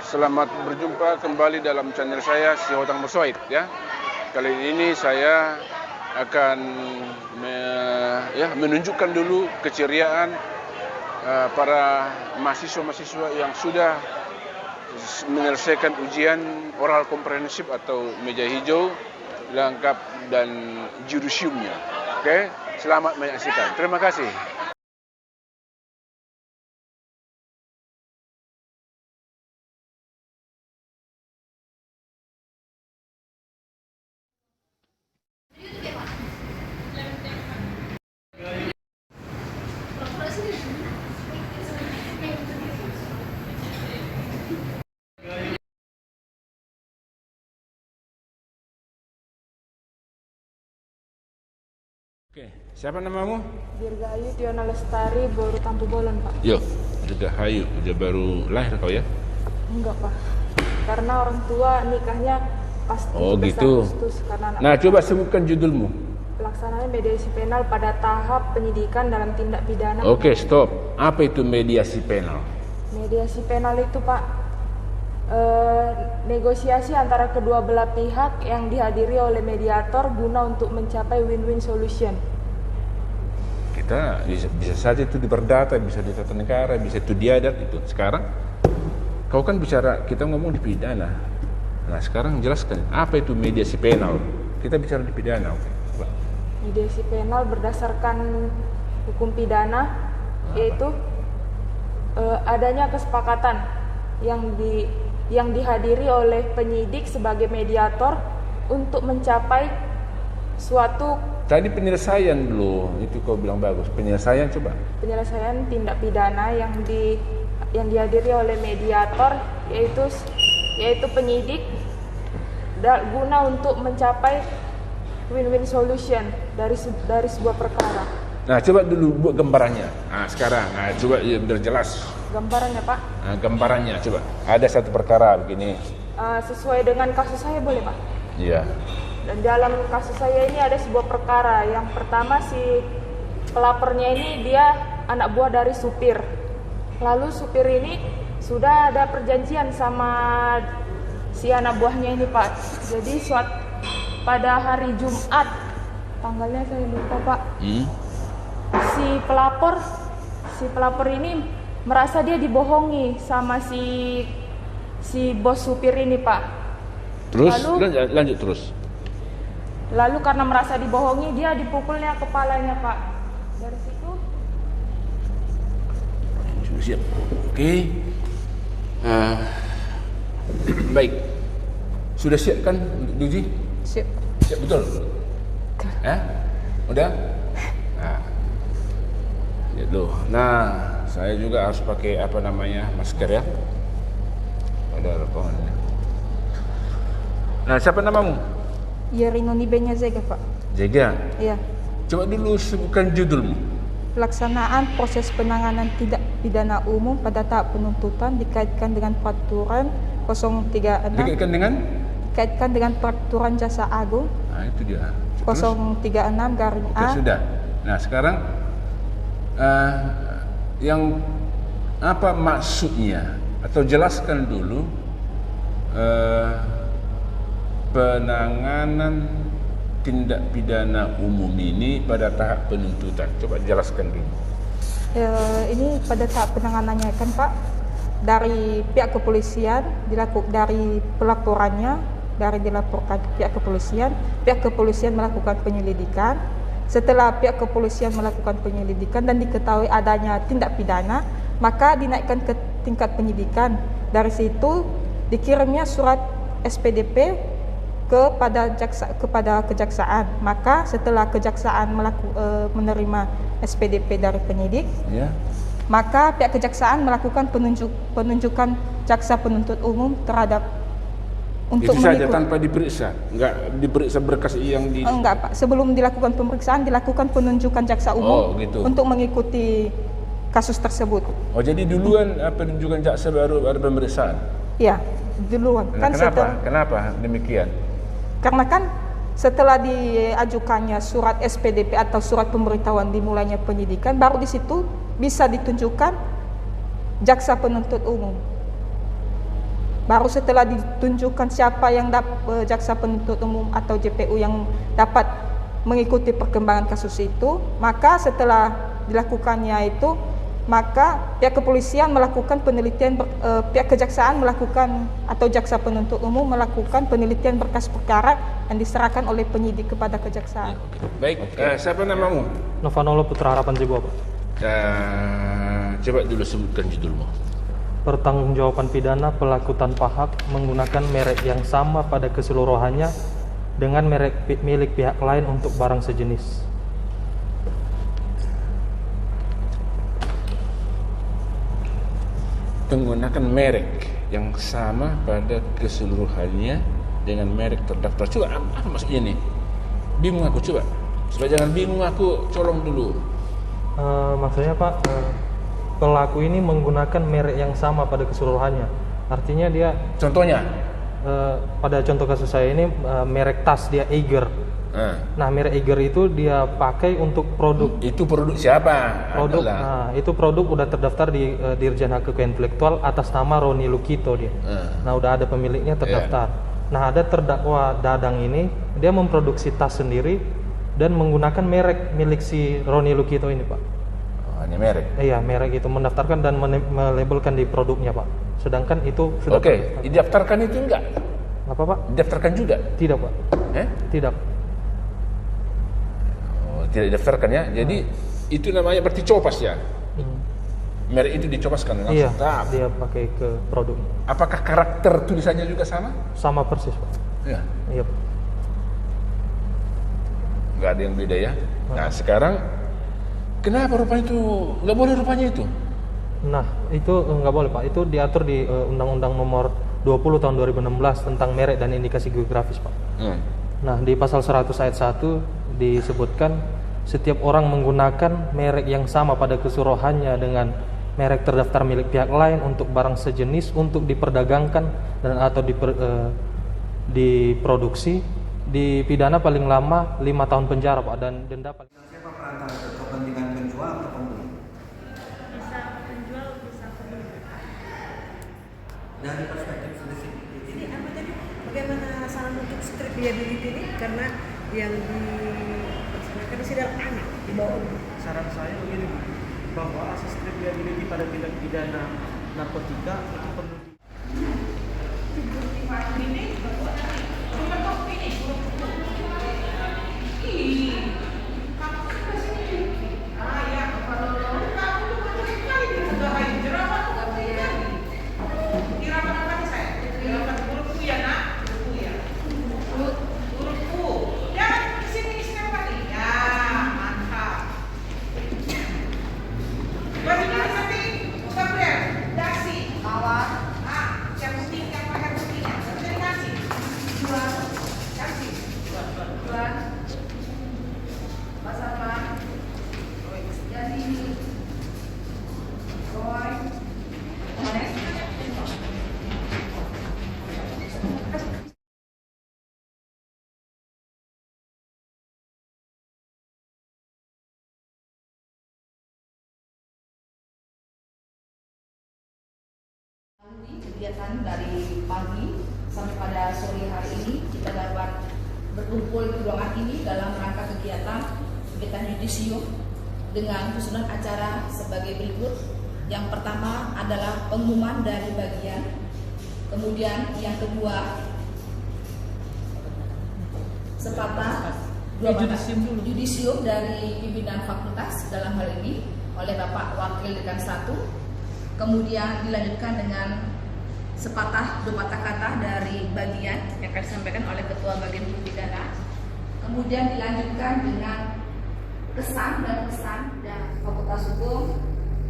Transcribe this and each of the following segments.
Selamat berjumpa kembali dalam channel saya Si Hotang Mosoid ya. Kali ini saya akan menunjukkan dulu keceriaan para mahasiswa-mahasiswa yang sudah menyelesaikan ujian oral komprehensif atau meja hijau lengkap dan judisiumnya. Oke, selamat menyaksikan. Terima kasih. Oke, siapa namamu? Dirgahayu Tiona Lestari, baru Tampu Bolon, Pak. Yo, Dirgahayu, udah baru lahir kau ya? Enggak, Pak. Karena orang tua nikahnya pas Oh 17 gitu. Agustus, karena Nah, coba sebutkan judulmu. pelaksanaan mediasi penal pada tahap penyidikan dalam tindak pidana. Oke, stop. Apa itu mediasi penal? Mediasi penal itu, Pak, negosiasi antara kedua belah pihak yang dihadiri oleh mediator guna untuk mencapai win-win solution. Kita bisa saja itu di perdata, bisa di tata negara, bisa itu di adat itu. Sekarang kau kan bicara, kita ngomong di pidana. Nah, sekarang jelaskan apa itu mediasi penal. Kita bicara di pidana. Oke. Coba. Mediasi penal berdasarkan hukum pidana, yaitu adanya kesepakatan yang dihadiri oleh penyidik sebagai mediator untuk mencapai suatu Tadi penyelesaian dulu, itu kau bilang bagus. Penyelesaian coba. penyelesaian tindak pidana yang dihadiri oleh mediator, yaitu penyidik guna untuk mencapai win-win solution dari sebuah perkara. Nah, coba dulu buat gambarannya. Nah, sekarang, coba biar jelas. Gambarannya, Pak, Nah, gambarannya coba. Ada satu perkara begini. sesuai dengan kasus saya, boleh, Pak? Iya. Dan dalam kasus saya ini ada sebuah perkara. Yang pertama, si pelapornya ini dia anak buah dari supir. Lalu supir ini sudah ada perjanjian sama si anak buahnya ini, Pak. Jadi pada hari Jumat, tanggalnya saya lupa, Pak. Si pelapor ini merasa dia dibohongi sama si bos supir ini, Pak. Terus lanjut terus. Lalu karena merasa dibohongi, dia dipukulnya kepalanya, Pak. Dari situ. Sudah siap. Oke. Baik. Sudah siap kan untuk diuji? Siap. Siap betul? Udah? Nah. Lihat dulu. Nah, saya juga harus pakai masker ya. Ada apa? Nah, siapa namamu? Yerino Nibenya Zega, Pak. Jega. Iya. Coba dulu sebutkan judulmu. Pelaksanaan proses penanganan tindak pidana umum pada tahap penuntutan dikaitkan dengan peraturan 036. Dikaitkan dengan peraturan Jaksa Agung. Nah, itu dia. 036 garing Oke, A. sudah. Nah, sekarang yang apa maksudnya? Atau jelaskan dulu penanganan tindak pidana umum ini pada tahap penuntutan. Coba jelaskan dulu. Ini pada tahap penanganannya kan, Pak, dari pihak kepolisian dari pelaporannya, dari dilaporkan pihak kepolisian melakukan penyelidikan. Setelah pihak kepolisian melakukan penyelidikan dan diketahui adanya tindak pidana, maka dinaikkan ke tingkat penyidikan. Dari situ dikirimnya surat SPDP kepada kejaksaan. Maka setelah kejaksaan menerima SPDP dari penyidik, maka pihak kejaksaan melakukan penunjukan jaksa penuntut umum terhadap untuk itu saja tanpa diperiksa, enggak diperiksa berkas yang enggak, Pak. Sebelum dilakukan pemeriksaan dilakukan penunjukan jaksa umum gitu. Untuk mengikuti kasus tersebut. Oh, jadi duluan penunjukan jaksa baru ada pemeriksaan? Iya, duluan. Nah, kenapa demikian? Karena kan setelah diajukannya surat SPDP atau surat pemberitahuan dimulainya penyidikan, baru di situ bisa ditunjukkan jaksa penuntut umum. Baru setelah ditunjukkan siapa yang jaksa penuntut umum atau JPU yang dapat mengikuti perkembangan kasus itu, maka setelah dilakukannya itu, maka pihak kepolisian melakukan penelitian, pihak kejaksaan melakukan atau jaksa penuntut umum melakukan penelitian berkas perkara yang diserahkan oleh penyidik kepada kejaksaan. Baik, siapa namamu? Novanolo Putra Harapan Jiwa, Pak. Coba dulu sebutkan judulmu. Pertanggungjawaban pidana pelaku tanpa hak menggunakan merek yang sama pada keseluruhannya dengan merek milik pihak lain untuk barang sejenis. Menggunakan merek yang sama pada keseluruhannya dengan merek terdaftar. Coba apa maksudnya nih? Bingung aku, coba. Supaya jangan bingung aku, colong dulu. Maksudnya Pak, pelaku ini menggunakan merek yang sama pada keseluruhannya. Artinya dia, Contohnya? pada contoh kasus saya ini merek tas dia Eiger. Nah, merek Eiger itu dia pakai untuk produk. Itu produk siapa? Produk, Adalah. nah, itu produk udah terdaftar di Dirjen Hak Kekayaan Intelektual atas nama Roni Lukito dia. Nah, udah ada pemiliknya terdaftar. Nah, ada terdakwa Dadang ini, dia memproduksi tas sendiri dan menggunakan merek milik si Roni Lukito ini, Pak. Ini merek. Iya, merek itu mendaftarkan dan melabelkan di produknya, Pak. Sedangkan itu sudah Oke, didaftarkan itu enggak? Apa, Pak? Didaftarkan juga? Tidak, Pak. Tidak. Tidak didaftarkan ya. Jadi itu namanya berarti copas ya. Merek itu dicopaskan langsung. Iya, Tetap. dia pakai ke produk. Apakah karakter tulisannya juga sama? Sama persis, Pak. Ya. Iya, Pak. Nggak ada yang beda ya. Nah sekarang kenapa rupanya itu nggak boleh rupanya itu? Nah, itu nggak boleh, Pak. Itu diatur di Undang-Undang Nomor 20 tahun 2016 tentang merek dan indikasi geografis, Pak. Nah, di pasal 100 ayat 1 disebutkan setiap orang menggunakan merek yang sama pada keseluruhannya dengan merek terdaftar milik pihak lain untuk barang sejenis untuk diperdagangkan dan atau diproduksi dipidana paling lama 5 tahun penjara, Pak, dan denda paling. Siapa perantara kepentingan penjual atau pembeli? Bisa penjual, bisa pembeli. Dari perspektif sendiri. Jadi apa tadi? Bagaimana saran untuk strip liability ini? Karena yang dilaksanakan di sidang anak di bawah. Saran saya begini, bahwa asas strip liability pada tindak pidana narkotika itu perlu kegiatan dari pagi sampai pada sore hari ini kita dapat berkumpul di ruangan ini dalam rangka kegiatan yudisium dengan susunan acara sebagai berikut. Yang pertama adalah pengumuman dari bagian, kemudian yang kedua sepatah yudisium dari pimpinan fakultas dalam hal ini oleh Bapak Wakil Dekan 1, kemudian dilanjutkan dengan sepatah dua patah kata dari bagian yang akan disampaikan oleh Ketua Bagian Hukum Pidana, kemudian dilanjutkan dengan kesan dan pesan dan Fakultas Hukum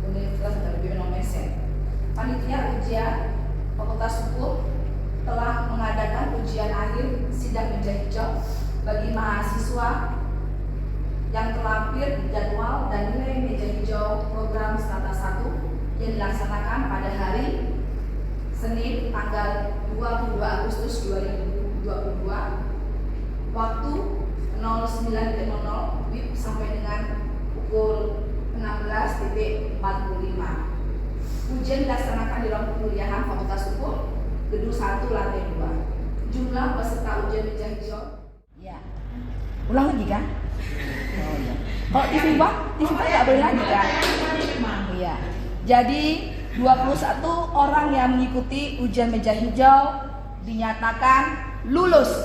Universitas Negeri Indonesia. Panitia ujian Fakultas Hukum telah mengadakan ujian akhir sidang meja hijau bagi mahasiswa yang terlampir di jadwal dan nilai meja hijau program strata 1 yang dilaksanakan pada hari Senin tanggal 22 Agustus 2022 waktu 09.00 WIB sampai dengan pukul 16.45. Ujian dilaksanakan di ruang perkuliahan Fakultas Hukum gedung 1 lantai 2. Jumlah peserta ujian meja hijau. Ya. Ulang lagi kan? Oh iya. Kalau TV Pak nggak boleh lagi kan? Iya. Jadi 21 orang yang mengikuti ujian meja hijau dinyatakan lulus.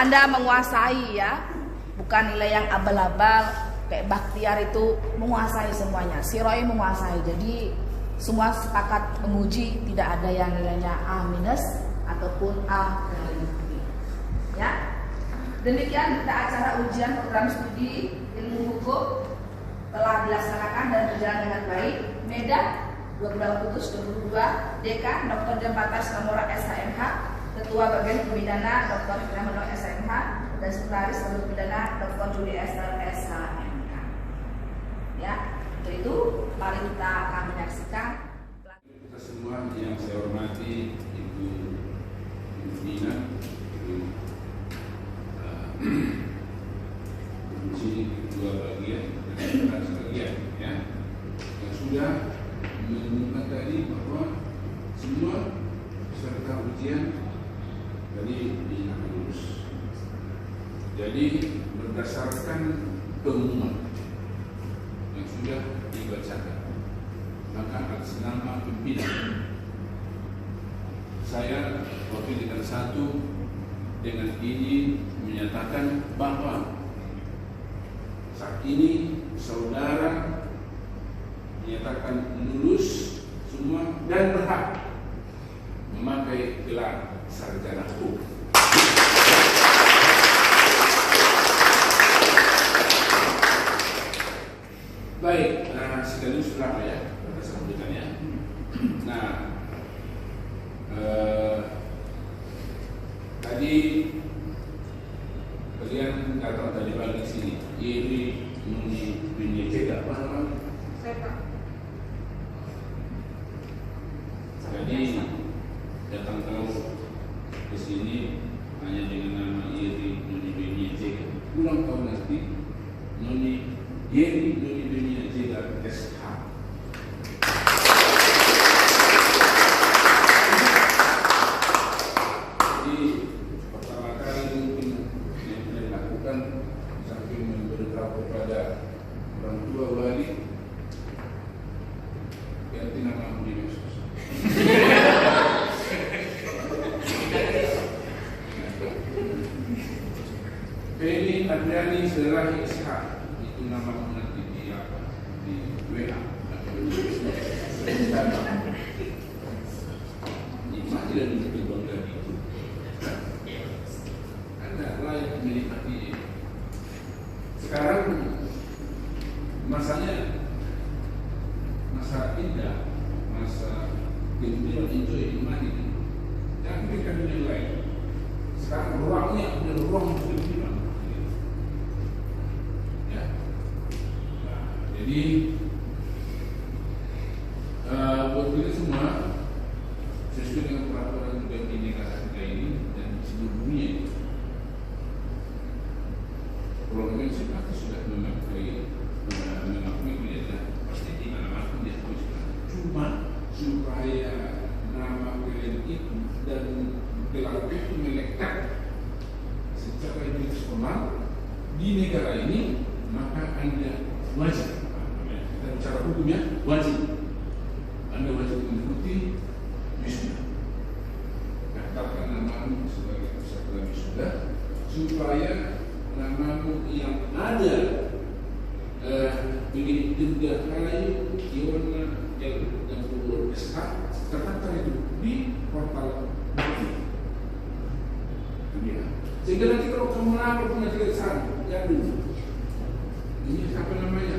Anda menguasai ya, bukan nilai yang abal-abal kayak Bakhtiar itu menguasai semuanya, si Roy menguasai. Jadi semua sepakat menguji, tidak ada yang nilainya A- ataupun A lebih. Ya, demikian berita acara ujian program studi ilmu hukum telah dilaksanakan dan berjalan dengan baik. Medan 22 Agustus 2022, Dekan Dr. Jembatan Namora SHMH, Ketua Bagian Pembidana Dr. Firman SHMH, dan Sekretaris Bagian Pembidana Dr. Juli Esther SHMH. Ya, untuk itu mari kita akan menyaksikan. Kita semua yang saya hormati Ibu Dina, Ibu Kunci Ketua Bagian dan Sekretaris Bagian, ya, yang sudah mengumumkan tadi bahwa semua peserta ujian tadi dinyatakan lulus. Jadi berdasarkan pengumuman yang sudah dibacakan, maka atas nama pimpinan saya wakil dekan 1 dengan ini menyatakan bahwa saat ini saudara dinyatakan lulus semua dan berhak memakai gelar sarjana hukum. Baik, sekaligus ya pada sambutannya. Nah, tadi kalian datang tadi pagi sini, ini Nuni Cega, apa namanya? Jadi datang kau ke sini hanya dengan nama Iri Nuni Benia Cega. Ulang tahun nanti Nuni Iri Nuni Benia Cega SH. Jadi pertama kali mungkin yang kita lakukan sambil memberitahu kepada orang tua wali ganti nama di medsos. Feni Adriani Serahi Ishak, itu nama nanti di apa? Di WA. Ini tidak dipertimbang lagi. Anda layak menikmati. Sekarang masanya masa indah, masa gembira, enjoy, nikmati. Jangan berikan dunia lain. Sekarang ruangnya adalah ruang gembira. Ya. Nah, jadi buat kita semua sesuai dengan peraturan juga Bhinneka kita ini dan seluruh dunia ini. Program pasti sudah mengakui dia pasti di mana-mana dia tuliskan. Cuma supaya nama kalian itu dan gelar itu melekat secara juridis formal di negara ini, maka Anda wajib. Kita bicara hukumnya wajib. Anda wajib mengikuti wisuda. Daftarkan namamu sebagai peserta wisuda supaya namamu yang ada begini dirgahayu Iwana yang berurut SH terdaftar itu di portal dunia. Sehingga nanti kalau kamu lapor pengadilan sana, ya dulu ini apa namanya?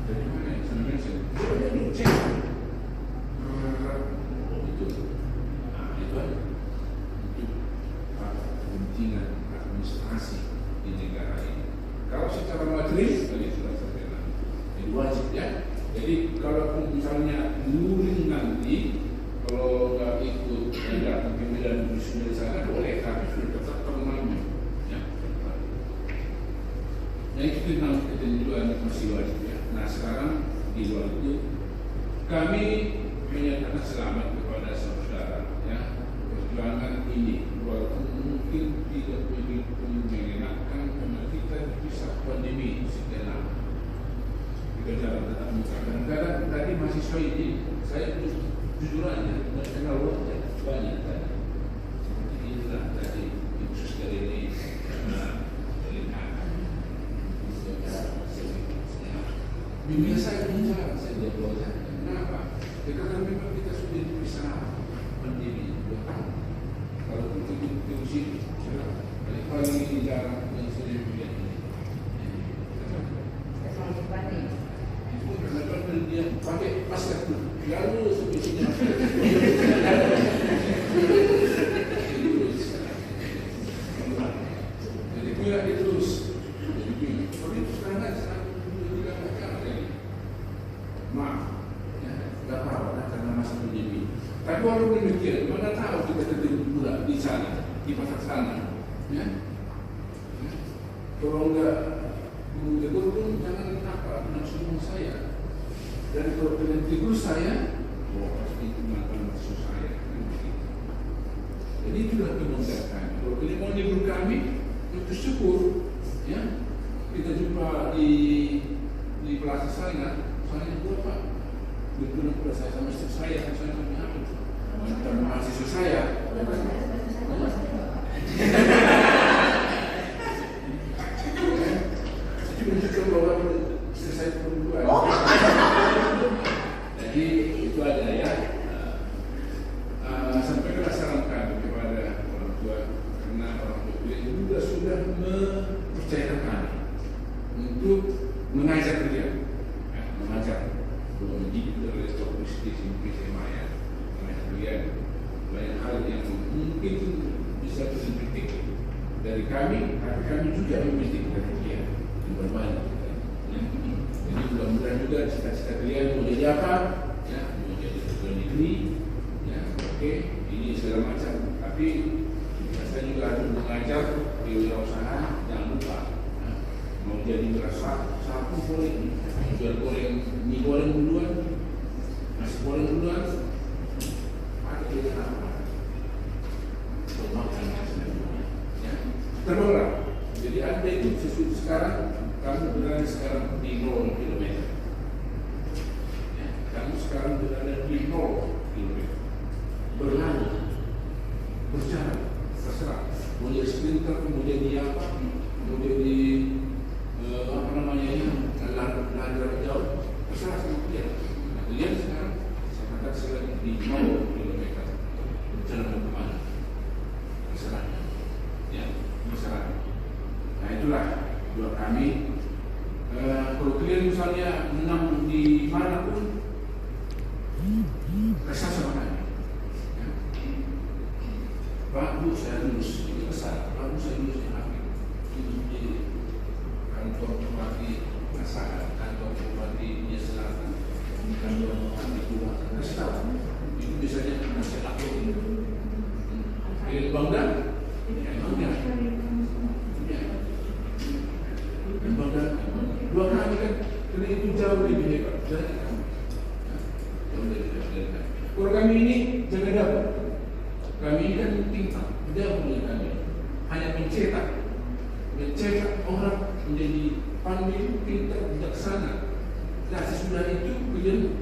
Dari mana ya? Sana mention. Coba dulu cek. Itu, itu aja. Itu kepentingan administrasi di negara ini. Kalau secara materi tadi sudah terkenal, jadi wajib ya. Jadi kalau misalnya luring nanti Kalau nggak ikut datang pimpinan wisuda di sana boleh, tapi sudah tetap terlalu ya. Yang itu ketentuan masih wajib ya. Nah sekarang di luar itu kami menyatakan selamat kepada saudara ya, perjuangan ini walaupun mungkin tidak begitu mengenakan karena kita bisa pandemi setelah kita jalan tetap muka. Kadang-kadang tadi mahasiswa ini saya jujur aja nggak kenal wajah banyak tadi. Seperti inilah tadi khusus dari ini karena melihat dunia saya bicara saya dia wajah. Kenapa? Ya, karena memang kita sudah bisa pandemi 2 tahun. Kalau kita terus ini, paling jarang yang saya lihat ini. Itu karena dia pakai masker tu, lalu sebesarnya. Jadi punya dia terus. Jadi itu sekarang tidak macam ini. Maaf. Tidak apa-apa karena masa pandemi. Tapi walaupun demikian, mana tahu kita ketemu pula di sana, di pasar sana, ya? Kalau enggak tegur pun jangan apa menasihati saya. Dan kalau kalian tegur saya, pasti itu mantan musuh saya. Jadi itulah kemungkinan kami. Kalau kalian mau tegur kami, itu syukur, ya. Kita jumpa di plaza sana, soalnya itu apa? Berguna pada saya sama istri saya punya apa? Mantan mahasiswa saya. Saya menunjukkan bahwa istri saya perempuan. Jadi itu ada ya. Sampaikan saran kami kepada orang tua karena orang tua juga sudah mempercayakan kami untuk mengajar dia, mengajar. Mendidik dari stokistik SMA ya, kemudian banyak hal yang mungkin bisa kritik dari kami, tapi kami juga memiliki dari dia yang berbanyak. Jadi mudah-mudahan juga cita-cita kalian mau jadi apa? Ya, mau jadi pegawai negeri, ya, oke, ini segala macam. Tapi saya juga harus mengajar di wirausaha, jangan lupa. Ya, mau jadi berasa sapu boleh. Jual goreng, mie goreng duluan, nasi goreng duluan, ada pilihan apa? Makan ya, terbang. Jadi anda itu sesuatu sekarang, kamu berada sekarang di 0 km. Ya, kamu sekarang berada di 0 km. Berlalu, berjalan, terserah. Mau jadi sprinter, mau jadi apa? Mau jadi apa namanya ini? Lari jauh, terserah sama dia. Nah, kalian sekarang saya katakan sekali di 0 km berjalan ke mana? Terserah, ya, terserah. Nah itulah doa kami. Kalau kalian misalnya menang di mana pun, resah sama kami. Ya. Pak Bu saya lulus, ini besar. Pak Bu saya lulus yang akhir. Itu di kantor bupati. Kantor bupati dia Selatan, kantor bupati Kuala Lumpur, itu biasanya masih aku ini. Bangga, bangga, bangga. Dua kali kan, karena itu jauh lebih hebat dari kami. Kalau kami ini jangan dapat, kami ini kan tingkat, tidak boleh kami hanya mencetak orang menjadi pandai, pintar, bijaksana. Nah sesudah itu kalian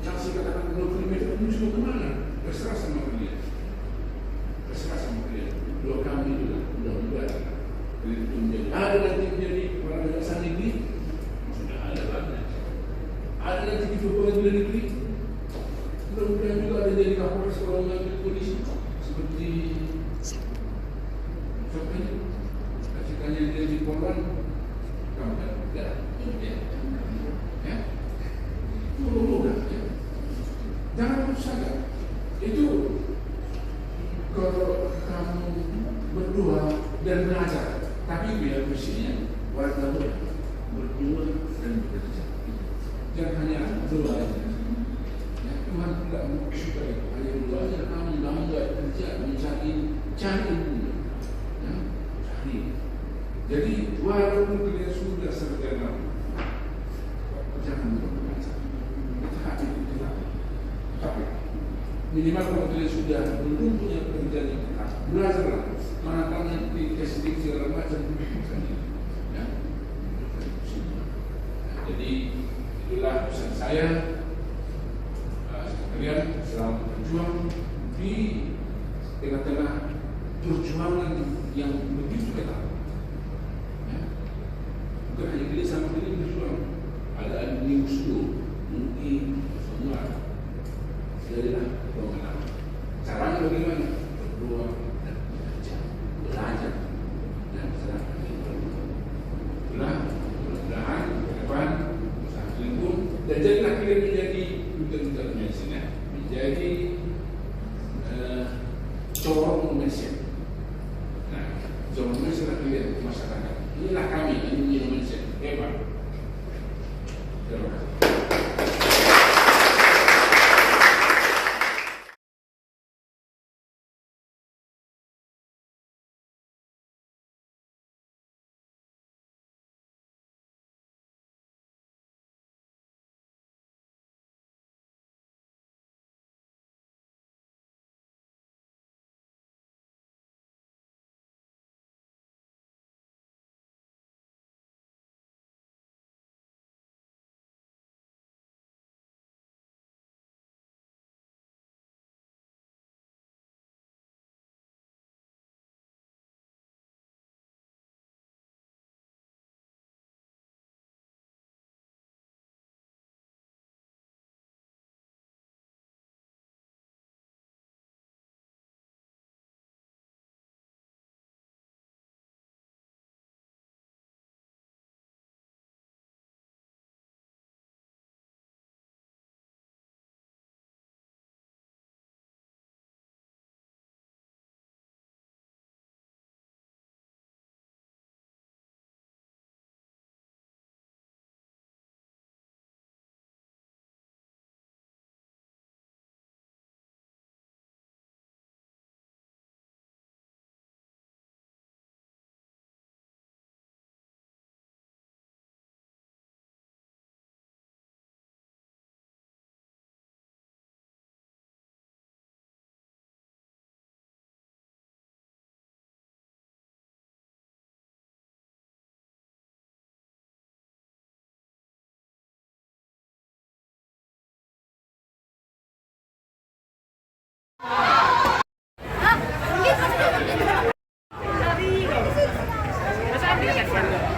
yang saya katakan 0 km ini semua kemana? Terserah sama kalian. Terserah sama kalian. Doa kami juga mudah-mudahan kalian itu menjadi ada nanti menjadi kepala kejaksaan negeri. Sudah ada banyak. Ada nanti di pegawai negeri. Mudah-mudahan juga ada jadi kapolres kalau mengambil polisi seperti siapa ini? Kasihkannya dia di Polan. Kamu kan tidak, ya, mudah ya. Jangan putus asa. Itu kalau kamu berdua dan belajar, tapi biar mestinya warga berdua dan bekerja. Jangan hanya berdua aja. Ya, Tuhan tidak mau suka itu. cari ilmunya. Ya, cari. Jadi walaupun kalian sudah sarjana, jangan membaca. Itu hati kita. Tapi minimal kalau kalian sudah belum punya pekerjaan yang tetap, belajarlah mana tahu nanti testing segala macam. Ya. Jadi itulah pesan saya. Kalian selalu berjuang di tengah-tengah perjuangan yang begitu ketat. Ya. Bukan hanya kalian sama kalian berjuang. Ada alumni USU, mungkin semua jadilah pemenang. Caranya bagaimana? Berdoa dan belajar dan serahkan itu. Itulah mudah-mudahan ke depan usaha kalian pun dan jadilah kalian menjadi duta-duta medicine, ya, menjadi corong medicine. Nah, corong medicine lah kalian masyarakat. Inilah kami, ini medicine hebat. Terima kasih. Mas Andi,